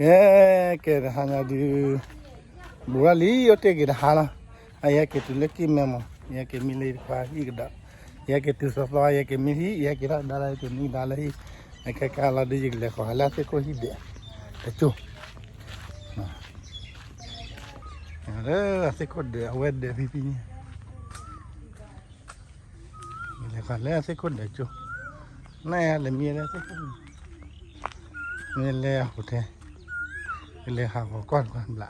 ke hanya di burali yote ke hala aya ke tuleki memo ya ke mile pa igda ya ke tu so ya ke mihi ya ke dala ke ni dala hi ke kala de jigle ko hala se ko hi de chu ada se ko de awed de pipi ni le kala se ko de chu na ya le mi le se ko ni le hote le ha ko kon bla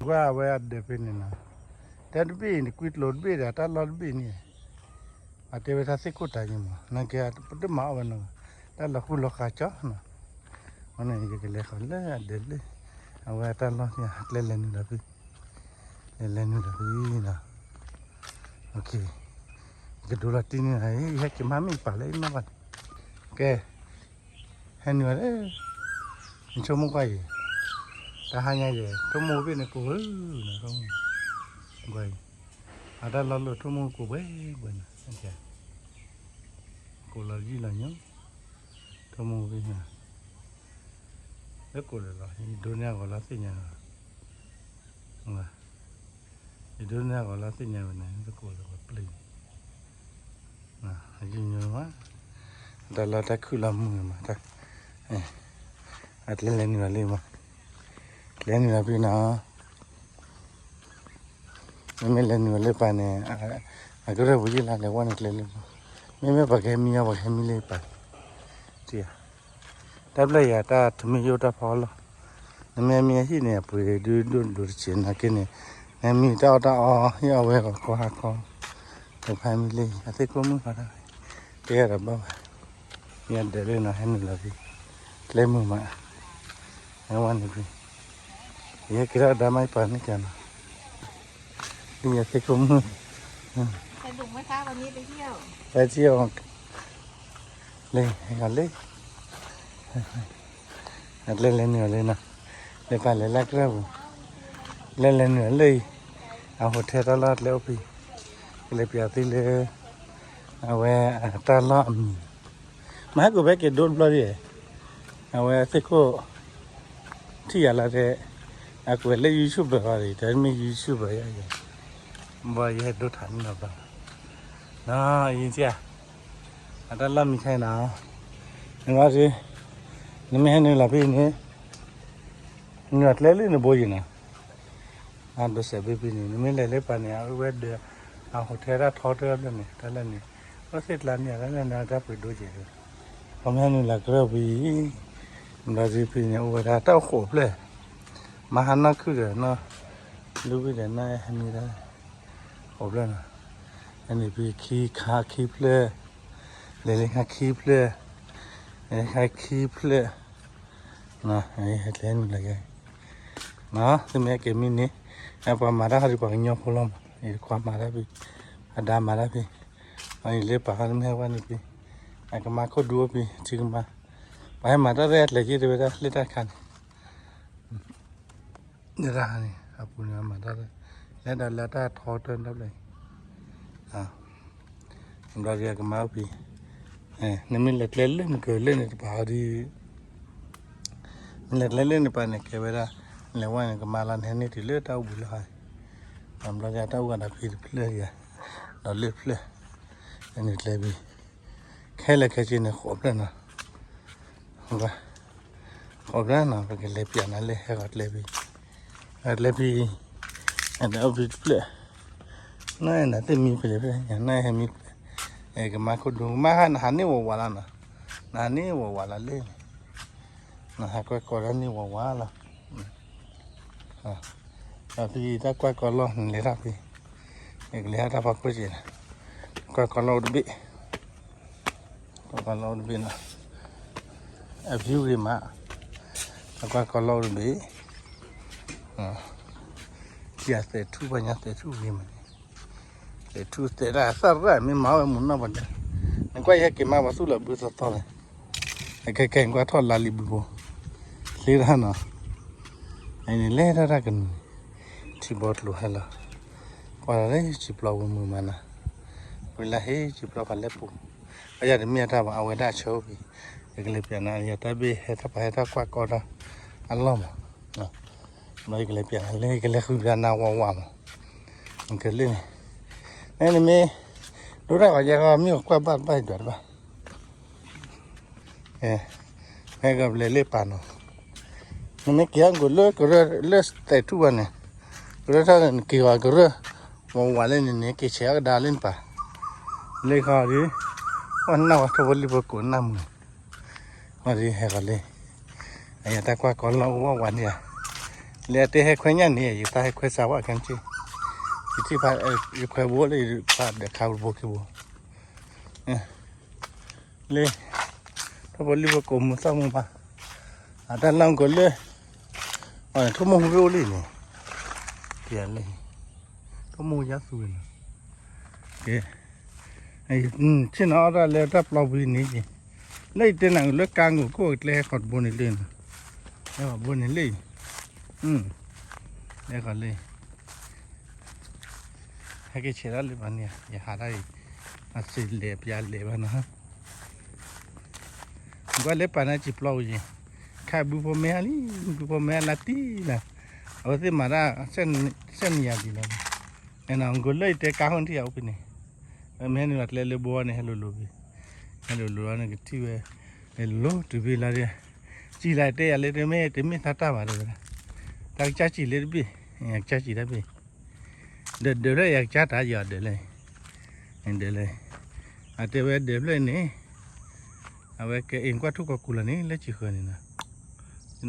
ว่าเวลาเดินไปนี่นะแต่ดูบีนี่คุยหลอดบีแต่ถ้าหลอดบีนี่อาจจะเป็นสิ่งกุฏานี่มั้งนั่นแกพูดมาวันนึงแต่เราคุยลูกค้าจ้านะวันนี้จะเลี้ยงเลยเดินเลยเอาไว้แต่เราเนี่ยเล่นนี่ละพี่เล่นนี่ละพี่นะโอเคก็ดูแลที่นี่ไอ้เฮ้ยมาไม่ไปเลยนะวันแกเห็นว่ามันชั่วโมงกว่าแต่หายเลยชั่วโมงเป็นกูนะเขาไว้ada lalu tu mau ku benar, okay. Ku lagi lanya, tu mau benar. Aku dah lah, di dunia kau lah sinya, enggak. Di dunia kau lah sinya benar, aku dah beli. Nah, lagi nyawa, dah lah tak kulam mah, tak. Atlet lain lagi mah, lain lagi na. Mimi le ni le pa ne agora buji la le wan le le mimi ba ke mi ya ba ke mi le pa ti ya tabla ya ta thmi yo ta pho lo me mi hi ne pu du chin na ke ne mi ta ta ya we ko ha ko the family ate ko mu pa te ya ba ya de le na hen la bi le mu ma ya wan ni bi ya kira da mai pa ni kanaนี่สิคุณสนุกไหมคะวันนี้ไปเที่ยว เลยกันเลยเล่นเหนือเลยนะเลยไปเลยลักเล่าเล่นเหนือเลยเอาหัวเทตลอดแล้วพี่เลยเปียตีเลยเอาไว้ตลอดมากูไปเก็บโดนปลาดิเอาไว้สิกูที่อะไรเด้อากูเลยยูทูบเบอร์อะไรแต่ไม่ยูทูบเบอร์ยังบ่อยดูทันนะบ้างน่ายินเสียอันนั้นเรามีใครหนาวนี่ว่าสินี่ไม่ให้นี่ละพี่นี่เหงื่อเละๆนี่บ่อยนะอันดูเสียพี่นี่ไม่เละๆปานนี้เอาไว้เดือเอาหัวเทระทอดเรือแล้วนี่แต่ละนี่ก็เสร็จแล้วเนี่ยแล้วเนี่ยจะไปดูเจอพอแม่นี่ละก็พี่เราสิพี่เนี่ยโอ้ยถ้าเต้าโขบเลยมาหันนักคือเนาะดูไปเดี๋ยวน่าให้มีได้โอ้เปล่านะอันนี้พี่ขี้ขาขี้เพลเลยขาขี้เพลขาขี้เพลนะไอ้เล่นอะไรกันนะที่แม่เก็บมินี่ไอ้ปลามาได้เขาจะปลาเงี้ยพลอมไอ้ความมาได้พี่อาดามาได้พี่ไอ้เล็บปลาเขาไม่ให้ว่านี่พี่ไอ้ก็มาเขาดูพี่จริงมาไปมาได้แรกเลยที่เดี๋ยวได้เล่นได้กันนี่ร้านนี่อาปุณามาได้แล้วได้ทอดเติมได้เลยเราเรียกมาพี่นี่มันเล็กเล่นก็เล่นในป่าดีมันเล็กเล่นในป่าเนี่ยแค่เวลาแล้วว่าเนี่ยก็มาลันเห็นนี่ที่เลือดเต้าบุญเลยเราจะเต้ากันพี่เลือดอย่างเราเลือดเลือดอันนี้เลยพี่แค่เล็กแค่จีนเนี่ยขอบเลยนะว่าขอบแล้วนะเป็นเล็บอย่างนั้นเลยให้กัดเลยพี่เลยพี่อันนี้เอาพี่เลือดนั่นน่ะที่มีไปเลยอย่างนั้นให้มีก็มาคุดูมาหันนี่วัวละนะนั่นนี่วัวละเลยนะฮะก็ก่อนนี่วัวละพี่ถ้าก็รอเลยครับพี่เอกเลยถ้าพักก็จีนก็รอดูบิก็รอดูบินะวิวดีมากก็รอดูบิเกี่ยเสร็จทุกวันเสร็จทุกวันเลยทุกเสร็จแล้วสารไม่มาเอาหมุนนะบัดนี้นั่นก็ยังเก็บมาวัสดุระเบิดสตอเลยไอ้แก่ก็ทอดลาลิบุบเลี้ยงนะไอ้นี่เลี้ยงอะไรกันที่บอดลูฮัลโหลก็อะไรจีบเราบนมือมันนะเวลาเฮ้จีบเราพันเล็บปุ๊บอาจจะมีอะไรบ้างเอาไว้ได้โชว์พี่ cái này biển này giờ ta bị hết thắp hết thắp qua con đó ăn lắm mà mấy cái này biển này cái này không biển nào qua qua mà cái này này mình đối ra vào giờ mình qua bắt bắt được ba cái gặp lấy bàn nó mình kia cái lơ tại thu anh này cái đó là kỳ vào cái vào lên này cái xe đá lên pa lấy khó đi anh nào cho vô liver của năm mà đi hè gọi lên anh ta qua con lâu quáวันเนี่ยเลยแต่ให้คนยังเนี่ยอยู่ใต้คนสาวกันจีที่พาอยู่คนบัวเลยพาเด็กข้าวบัวขี้บัวเลยถ้าบ่ลิบกมุสามุปะแต่ลังก็เลยทุ่มหูเลยเนี่ยเปลี่ยนเลยทุ่มหูยัดสุนเอ๊ะไอ้ชิ้นอะไรเลยรับเราไปนี่จีเลยแต่หนังเลือกกลางก็เลยขอดบนนี่เลยแล้วบนนี่เลยแล้วก็เลยให้แกเชื่อเลยบ้านเนี่ยอย่าหาได้อาศัยเล็บยาเล็บนะฮะก็เล็บปานจิบเราจีข้าบุพเมียนี่บุพเมียลัตตีนะเอาที่มาได้เส้นยาดีแล้วเนี่ยน้องก็เลยแต่กลางที่เอาไปนี่แม่นี่วัดเลยบัวนี่ฮัลโหลบีฮัลโหลนี่ก็ที่เวฮัลโหลที่เวลาเนี่ยจีไรเตะอะไรเตะไม่ทัดตามาเลยตาจ้าจีเลยบีอยากจ้าจีได้บีเดี๋ยวเลยอยากจ้าตาหยอดเดี๋ยวเลยอาเตะเวเดี๋ยวเลยนี่เอาไว้แกเองก็ทุกข์กุลนี่เล็กจีคนนี่นะ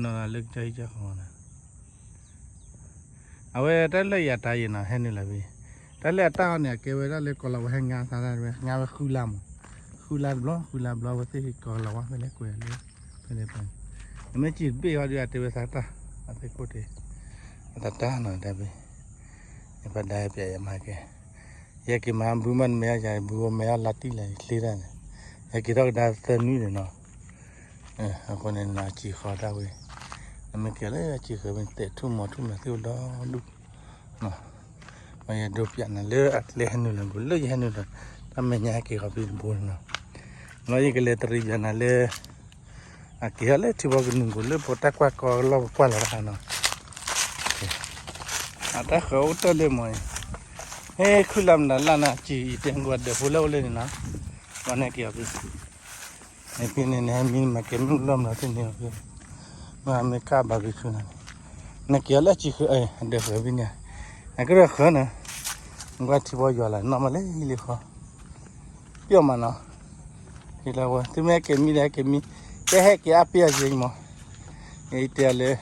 นอนเล็กใจจ้าของนะเอาไว้แต่เลยอยากตายนะเห็นนี่แหละบีแต่เลยตาเนี่ยแกเวลาเลยก็เราให้งานทำอะไรงานว่าคุลาบล้อว่าที่ก็เราว่าไม่เล็กกว่าเลยไม่เล็กไปไม่จีบบีเขาจะเตะไปสักตาอะไรก็ได้แต่ตาหน่อยได้บีพอได้ไปยังมาแกอยากกินมาบุมันไม่อยากบุมันไม่ลัดที่เลยลีได้เนี่ยอยากกินเราได้เติมนี่เลยเนาะคนนี้น่าจีขอได้เว้ยไม่เกี่ยวเลยจีเขาเป็นเตะทุ่มที่เราดูเนาะไม่อยากดูเปลี่ยนนะเลือดเลี้ยนนู่นเลยบุเลือดยันนู่นเลยทำไม่ยากกี่เขาเป็นบุญเนาะเราอยากเลี้ยตรียันนะเลือดกี่เขาเลี้ยที่ว่ากันนู่นบุเลือดปวดตะกว่าก็เราปวดแล้วเนาะแต่เขาตัวเลี้ยมั้ยเฮ้คุยลำนั้นนะจีเตียงวัดเดี๋ยวพูดเล่าเลยนะวันนี้เกี่ยวกับไอ้พี่เนี่ยมีมาเก็บลูกลำแล้วที่นี่คือมาไม่กล้าบาร์บีคิวนั่นนักเกี่ยวแล้วจีคือเดี๋ยวเขาพี่เนี่ยไอ้ก็เรื่องเขาเนี่ยมันก็ที่ว่าอยู่อะไรน้องมาเลยฮิลิเขาเปี่ยมมันเนาะฮิลาวะที่แม่เก็บมีได้เก็บมีแค่ให้เกี่ยวเปียจริงมั้งไอ้เตี้ยเลย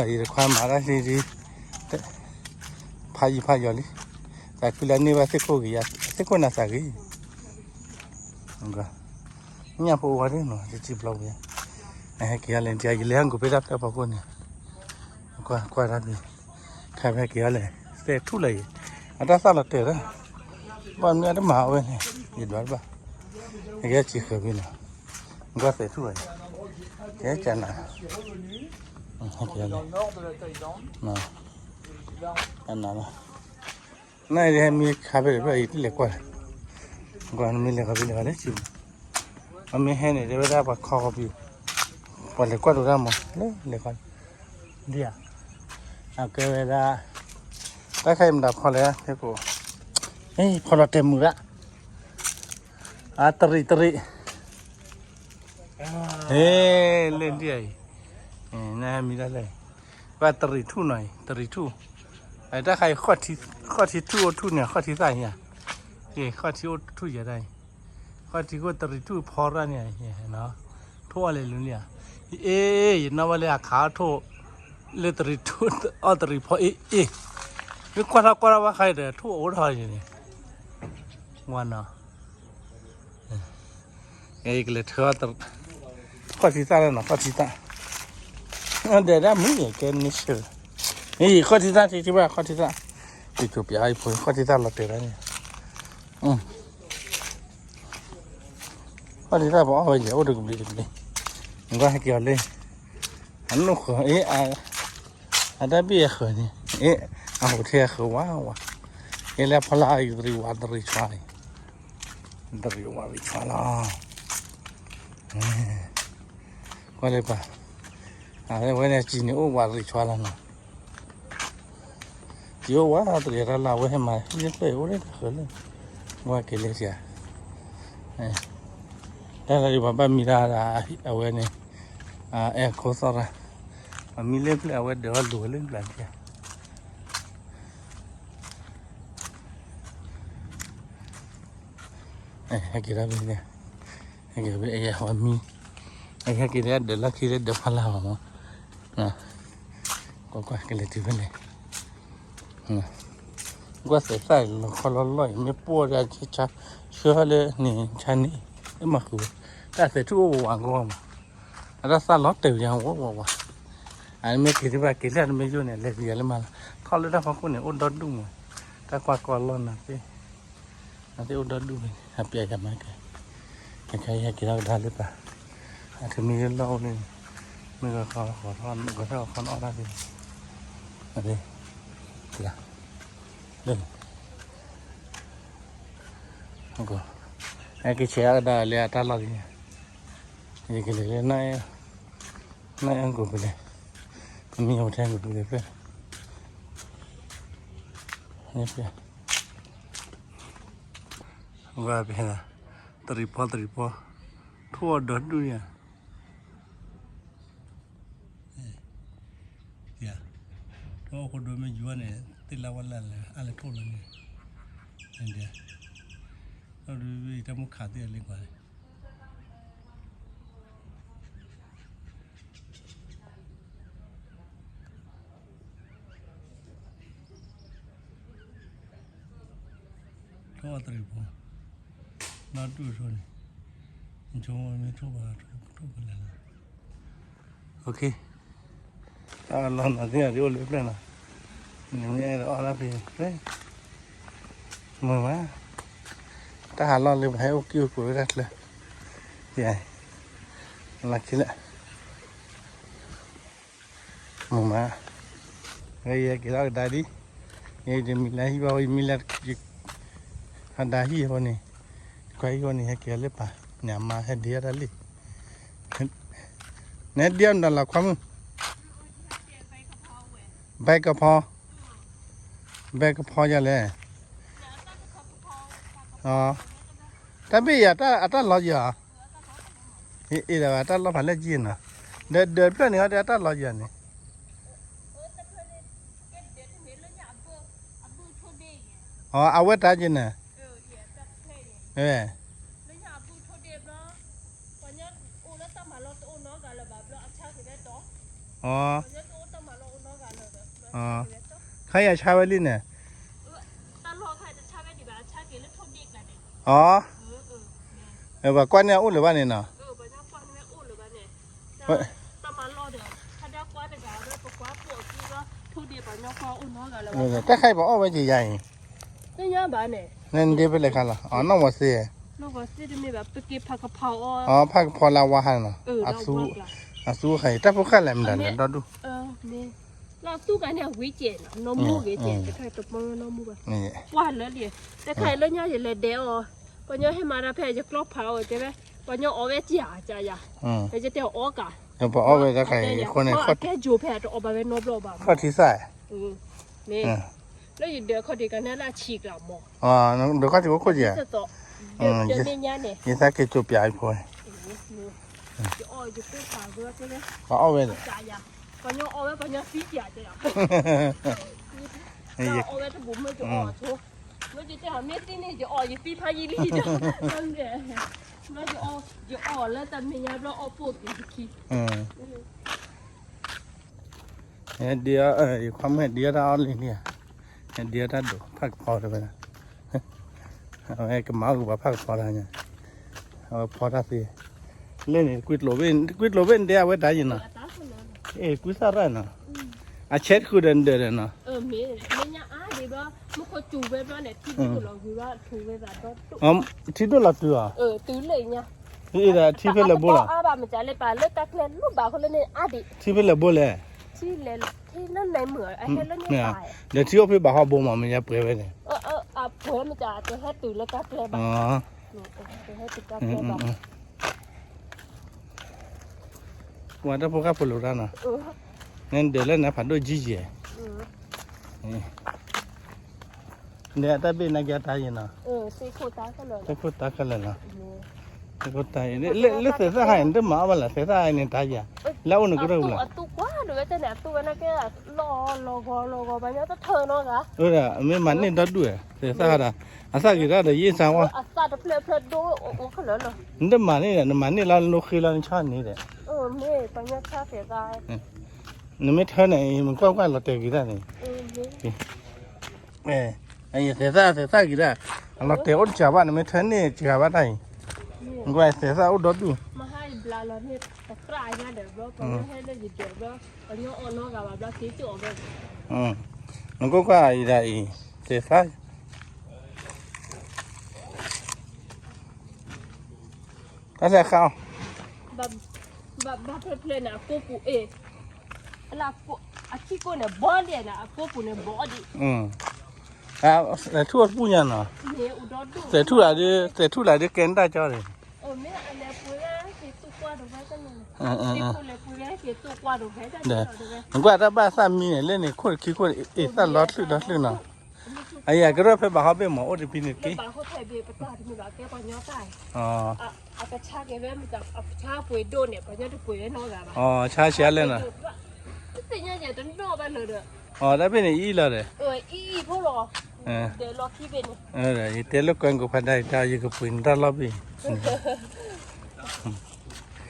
อีความมาได้ดีพายอยู่เลยแต่คือแล้วนี่ว่าเสกโก้กี่เสกโก้น่าสักกี่ก็เนี่ยพอวันนี้เนาะจะจีบเราเนี่ยไอ้เกี่ยวเลยที่ไอ้เลี้ยงกูไปรับแต่พอคนเนี่ยก็รับดีใครไปเกี่ยวเลยเสกทุเลยอันนั้นสารเตะนะบ้านเนี่ยจะมาเอาไว้เนี่ยยืดวัดบ้าไอ้แกจีเขาพี่เนาะก็เสกทุเลยแกจะน่ะไอ้เกี่ยวเลยเนาะอันนั้นนั่นเองมีข้าวเปลือกอีกเล็กกว่าก่อนมีเล็กข้าวเปลือกอะไรชิมมันมีให้เนี่ยเดี๋ยวได้ปะข้าวกะปิปนเล็กกว่าดูได้มั้งเล็กกว่าเดี๋ยวเอาเกลือได้ถ้าใครมันดับพอแล้วเท่ากูเฮ้ยพอเราเต็มมือละตรีเฮ้เล่นที่ไอ้น่ามีได้เลยว่าตรีทู่หน่อยตรีทู่ถ้าใครข้อที่ทู่เนี่ยข้อที่ใส่เนี่ยข้อที่ทู่จะได้ข้อที่ก็ตรีทู่พอแล้วเนี่ยเนาะทั่วเลยลุงเนี่ยน้าว่าเลยขาทั่วเลยตรีทู่ตรีพอมีกว่าว่าใครเด้อทั่วโอ้ทอยนี่วันเนาะก็เลยเธอตข้อที่ใส่แล้วเนาะข้อที่ใส่เดี๋ยวได้มึงอย่าเกินนิดเดียวนี่ข้อที่สามที่ว่าข้อที่สามที่ถูกย้ายไปข้อที่สามเราเจอแล้วเนี่ยข้อที่สามบอกว่าเดี๋ยวดึกมันก็ให้เกี่ยวเลยอันนู้นเขาอันนั้นเบี้ยเขาเนี่ยเอาเทียเขาว้าวแล้วพลายดริวาดริชายละ过来吧，我那今年我娃子穿了呢，有娃子这个拉我还买，你对我这喝了，我给了些，但是我把米拉啦，我呢，口哨啦，米勒不了我得多了不了的，还给他们呢，还给他哎呀我米。还给他得了，给他得发了嘛，乖给他丢回来，我晒晒了，好了了，没剥着吃，吃好了呢，吃呢，那么好，但是这我玩过嘛，那啥老豆样我，没给他吧，给他没有呢，来别了嘛，他了他放过呢，我到东嘛，他挂挂了那些，那些我到东，还别个买个，看一下给他打了吧。ถึงมีเล่าเนี่ยไม่ก็ขอทอนก็เท่าขอนออกได้ดิอะไรล่ะเรื่องแล้วก็ไอ้กิเชียก็ได้เลยตลอดเนี่ยนี่ก็เลยนายอังกูไปเลยมีหัวแทงกูไปเลยเพื่อนนี่เพื่อนว่าไปนะตรีพอทั่วดอดดูเนี่ยทั่วคนดูไม่ยั่วเนี่ยติดละวันละเลยอะไรทั่วเลยเนี่ยอันเดียเราดูวิธีมุขขาดเดียเล็กกว่าทั่วตรีพอน่าดูชนชมไม่ทั่วไปเลยโอเคลองหน่อยที่เดี๋ยวเล็บเลยนะอย่างนี้เราเอาละพี่เฮ้ยมือมาถ้าหาลองเล็บให้โอเคกูได้เลยใหญ่หลักที่ละมือมาไอ้ยังกี่เราได้ดิยังจะมีอะไรที่ว่ามีอะไรฮันได้ที่คนนี้ใครคนนี้ให้เกี่ยวเล็บป่ะเนี่ยมาให้เดียร์เลยเนี่ยเดียร์นั่นแหละความใบกระเพาะยังไงอ๋อแต่ไม่อยากถ้าเราเยอะอีเดี๋ยวถ้าเราผ่านเล่นจีนนะเดือดเพื่อนเขาเดี๋ยวถ้าเราเยอะนี่อ๋อเอาไว้ตาจีนน่ะอ๋อใครอยากใช้ไว้ลิ้นเนี่ยอ๋อว่าก้อนเนี่ยอุ่นหรือว่าเนี่ยเนาะแต่ใครบอกเอาไว้ใหญ่นั่นเดี๋ยวไปเลยกันล่ะอ๋อน้องว่าเสียอ๋อผักพอลาวาหันเนาะอาซูไข่แต่พวกข้าแหลมดันเราดูเราสู้กันเนี่ยวิจิตรน้องมูวิจิตรแต่ใครตบมือน้องมูกันว่าแล้วเนี่ยแต่ใครแล้วเนี่ยอย่าเลยเดี๋ยวปนยให้มาแล้วแพ้จะกรอบเผาใช่ไหมปนยเอาไว้จ่าจ่ายาแต่จะเดี๋ยวออกอ่ะเดี๋ยวพอเอาไว้จะใครคนไหนเขาแค่จูแพ้จะเอาไปนบโลบะเขาที่ใส่นี่แล้วอยู่เดี๋ยวเขาดีกันเนี่ยละฉีกหลับหมออ๋อเดี๋ยวเขาจะก็เดี๋ยวเนี่ยยิ่งถ้าเกิดจูบใหญ่พอจะเอาจะพูดข่าวด้วยใช่ไหมเขาเอาไว้เลยจ่ายาปนยเอาไว้ปนยฟีจ่าจ่ายาเอาไว้ถ้าบุ๋มมันจะออกชัว我就这样，没得呢，就熬一飞爬一里的，对，那就熬了，但没要不熬不进去。เดี๋ยวความเห็นเดี๋ยวเราเลยเนี่ยเดี๋ยวเราดูพักพอได้ไหมนะเอาไอ้กระเมากับพักพอได้เนี่ยเอาพอได้สิเล่นกุยโลเวนเดี๋ยวไว้ได้ยินนะกุยซาร่านะเช็ดคือเดินนะมีเนี่ยดีป่ะมันก็จูบไปป่ะเนี่ยที่ดูเราคือว่าจูบไปแบบที่ดูเราตัวตื่นเลยเนี่ยนี่แหละที่เป็นระบบล่ะบ้ามันจะเลยป่ะเลิกตักเล่นลูกบ่าวเขาเล่นเนี่ยดิที่เป็นระบบเลยที่เล่นที่นั่นไหนเหมือนไอ้เล่นเนี่ยเดี๋ยวที่เขาไปบ่าวเขาบ่มามันจะเปลี่ยนไปเลยเผื่อมันจะให้ตื่นแล้วตักเล่นบ้างให้ตื่นตักเล่นบ้าง ว่าถ้าพวกเขาปลุกแล้วนะนั่นเดี๋ยวแล้วนะผ่านด้วยจีเจเนี่ยแต่เป็นนักกีฬาไทยนะเซโคตากันเลยเซโคตากันเลยนะเซโคตาเล่เสียสหายนี่มาบ้างล่ะเสียสหายนี่ไทยแล้วอุ่นก็รู้ล่ะตู้กว่าดูจะเนี่ยตู้นั่นก็รอไปเนี่ยจะเธอเนาะกะไม่มันนี่ดัดด้วยเสียสหายอาซากิระเดี๋ยวยี่สิบวันอาซาเดเพลดูโอ้ขนาดนั้นนี่มันนี่เราลูกคือเราชอบนี่แหละไม่ไปเนี่ยชาเสียใจนี่ไม่เท่าไหร่มันก็เราเตะกี่ได้นี่ไอ้เสียสกี่ได้เราเตะอุ่นจับว่านี่ไม่เท่านี่จับว่าได้มันก็เสียสอุ่นดัดดูมาให้บลาเราเนี่ยตะกร้าเนี่ยเดี๋ยวเราไปให้เล่นเดี๋ยวเราไปเนี่ยอ่อนน้องกับเราคิดจะออกเลยมันก็ไอ้ได้เสียสก็จะเข้าแบบเพลนอะกูปูแล้วอาชีพกูเนี่ยบอลเนี่ยนะกูปูเนี่ยบอลดิแต่ทั่วปุ่นยันเนาะแต่ทั่วอะไรเกณฑ์ได้จ้าเลยไม่อะไรปูเนี่ยเกี่ยวตัวกว่าดูไปกันเลยปูเนี่ยเกี่ยวตัวกว่าดูไปกันเลยมันก็ถ้าบ้านสามีเนี่ยเล่นเนี่ยคนคิดคนสัตว์ล็อตเลยเนาะไอ้ยาก็เริ่มไปบ้าเขาไปหมอโอ้ดิพินิจกี้บ้าเขาไทยเบียร์ประกาศมีบ้าแก้ปัญญาตายเอาไปชาแกแม่มันจะเอาชาป่วยโดนเนี่ยปัญญาจะป่วยได้น้อยกันชาเชียเลยนะแต่เนี่ยจะต้องรอไปเลยเด้อได้เป็นอีเลยอีพวกรอเดี๋ยวรอที่เป็นเดี๋ยวลูกกันก็พันได้ตายก็ปุ่นตลอดไป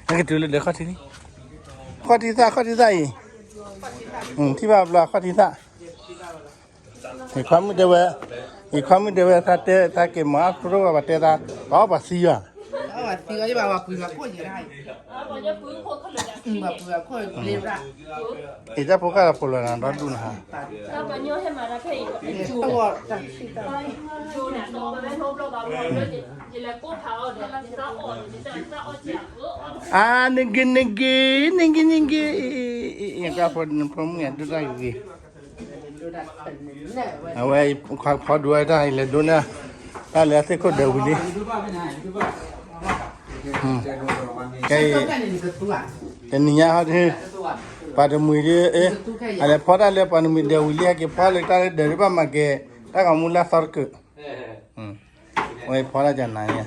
นั่นก็ดูเลยเดี๋ยวข้อที่นี่ข้อที่ซ่าที่บ้านเราข้อที่ซ่าอีกความไม่เดือดถ้าเก็บมาครัวแบบเตะตาก็ภาษีอ่ะที่ก็จะแบบว่าคุยกับคนยังไงแบบคุยกับคนเรียบร้อยอีจ้าพวกเราพลนะรอดูนะฮะถ้าปัญญาให้มาได้แค่จูจูเนี่ยตัวมันไม่ทบเราแบบว่าเดี๋ยวแล้วก็เผาเดี๋ยวจะอ่อนจะอ่อนเจียนึงยังก็พอมึงเนี่ยดูได้กี่เอาไว้พอดูได้เลยดูนะถ้าเหลือสักคนเดียวนี่cái này nhá thôi pada mui dia ada pada le pada mui dia ulia ke pada kita dari apa mak ke tak kamu lah sarke oi pada jangan ya